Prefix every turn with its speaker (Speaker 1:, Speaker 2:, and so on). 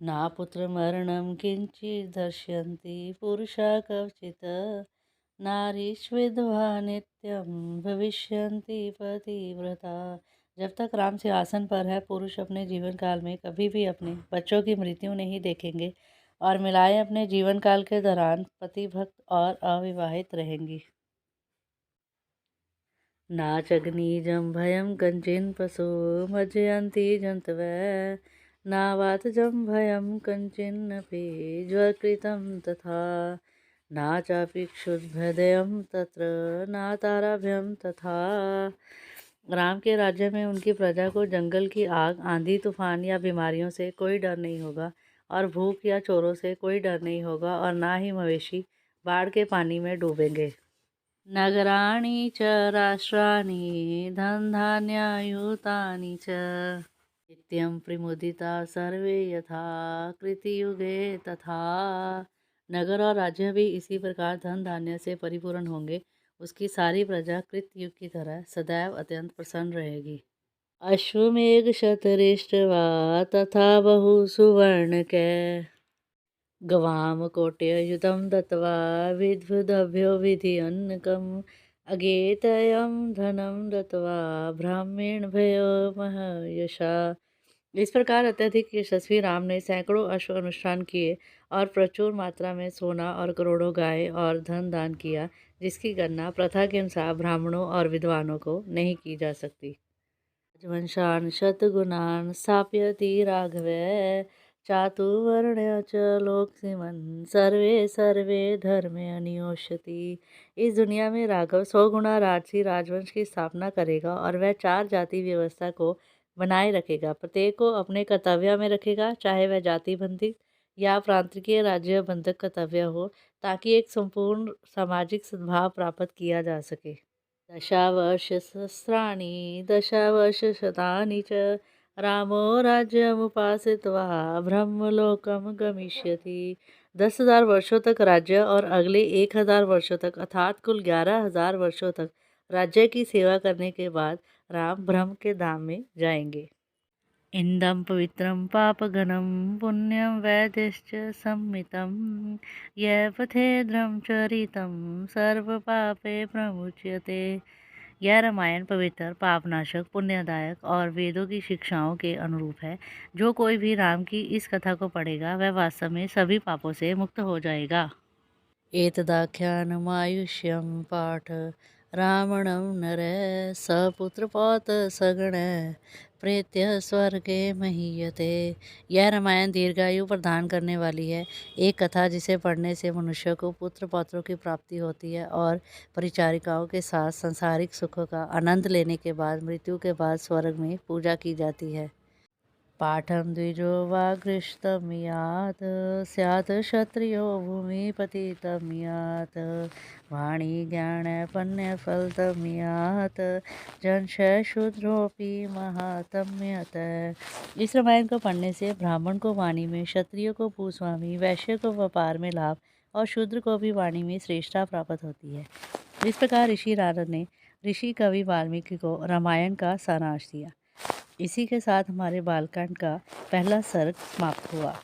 Speaker 1: ना पुत्रमरणं किञ्चिदर्शन्ति पुरुषा कवचित् नारीष्विधवा नित्यं भविष्यन्ति पतिव्रता। जब तक राम सिंहासन पर है, पुरुष अपने जीवन काल में कभी भी अपने बच्चों की मृत्यु नहीं देखेंगे और महिलाएं अपने जीवन काल के दौरान पतिभक्त और अविवाहित रहेंगी। नाचग्निजं भयं कञ्चिन्पशो मज्जयन्ति जन्तवः नावातजं भयं कञ्चिन्नपि ज्वकृतं तथा नाचापि क्षुद्भयं तत्र नाताराभ्यं तथा। राम के राज्य में उनकी प्रजा को जंगल की आग, आंधी तूफान या बीमारियों से कोई डर नहीं होगा और भूख या चोरों से कोई डर नहीं होगा और ना ही मवेशी बाढ़ के पानी में डूबेंगे। नगराणि च राष्ट्राणि धनधान्ययुतानि च नित्यं प्रमुदिता सर्वे यथा कृतयुगे तथा। नगर और राज्य भी इसी प्रकार धन धान्य से परिपूर्ण होंगे। उसकी सारी प्रजा कृतयुग की तरह सदैव अत्यंत प्रसन्न रहेगी। अश्वमेघ शतरिष्टवा तथा बहु सुवर्णकै गवां कोट्ययुतं दत्त्वा विद्वद्भ्यो विधियन्नकम् अगेतयं धनं दत्त्वा ब्राह्मणभ्यो महयशा। इस प्रकार अत्यधिक यशस्वी राम ने सैकड़ों अश्व अनुष्ठान किए और प्रचुर मात्रा में सोना और करोड़ों गाय और धन दान किया, जिसकी गणना प्रथा के अनुसार ब्राह्मणों और विद्वानों को नहीं की जा सकती। वंशान् शतगुणान् स्थापयति राघवः चातुर्वर्ण्य च लोकसीमन् सर्वे सर्वे धर्मे अन्योष्यति। इस दुनिया में राघव 100 गुना राजसी राजवंश की स्थापना करेगा और वह 4 जाति व्यवस्था को बनाए रखेगा। प्रत्येक को अपने कर्तव्य में रखेगा, चाहे वह जाति बंधक या प्रांतीय राज्य बंधक कर्तव्य हो, ताकि एक संपूर्ण सामाजिक सद्भाव प्राप्त किया जा सके। दशावर्षसहस्राणि दशावर्षशतानि च रामो राज्यमुपाश्रित्वा ब्रह्मलोकं गमिष्यति। 10,000 वर्षों तक राज्य और अगले 1,000 वर्षों तक अर्थात कुल 11,000 वर्षों तक राज्य की सेवा करने के बाद राम ब्रह्म के धाम में जाएंगे। इंदं पवित्रं पापघनं पुण्यं वैद्यश्च संमितं यः पठेद्रं चरितं सर्वपापे प्रमुच्यते। यह रामायण पवित्र, पापनाशक, पुण्यदायक और वेदों की शिक्षाओं के अनुरूप है। जो कोई भी राम की इस कथा को पढ़ेगा वह वास्तव में सभी पापों से मुक्त हो जाएगा। एतदाख्यानमायुष्यं पाठ रावणं नरः सपुत्रपौत्र सगणः प्रेत्य स्वर्गे महीयते। यह रामायण दीर्घायु प्रदान करने वाली है। एक कथा जिसे पढ़ने से मनुष्य को पुत्र पौत्रों की प्राप्ति होती है और परिचारिकाओं के साथ सांसारिक सुखों का आनंद लेने के बाद मृत्यु के बाद स्वर्ग में पूजा की जाती है। पाठं द्विजो वागृष्टं यात् स्यात् क्षत्रियो भूमिपतितं यात् वाणी ज्ञानपन्यफलतं यात् जनशः शूद्रोऽपि महात्म्यत। इस रामायण को पढ़ने से ब्राह्मण को वाणी में, क्षत्रियो को भूस्वामी, वैश्य को व्यापार में लाभ और शूद्र को भी वाणी में श्रेष्ठता प्राप्त होती है। इस प्रकार ऋषि नारद ने ऋषि कवि वाल्मीकि को रामायण का सारांश दिया। इसी के साथ हमारे बालकांड का पहला सर्ग समाप्त हुआ।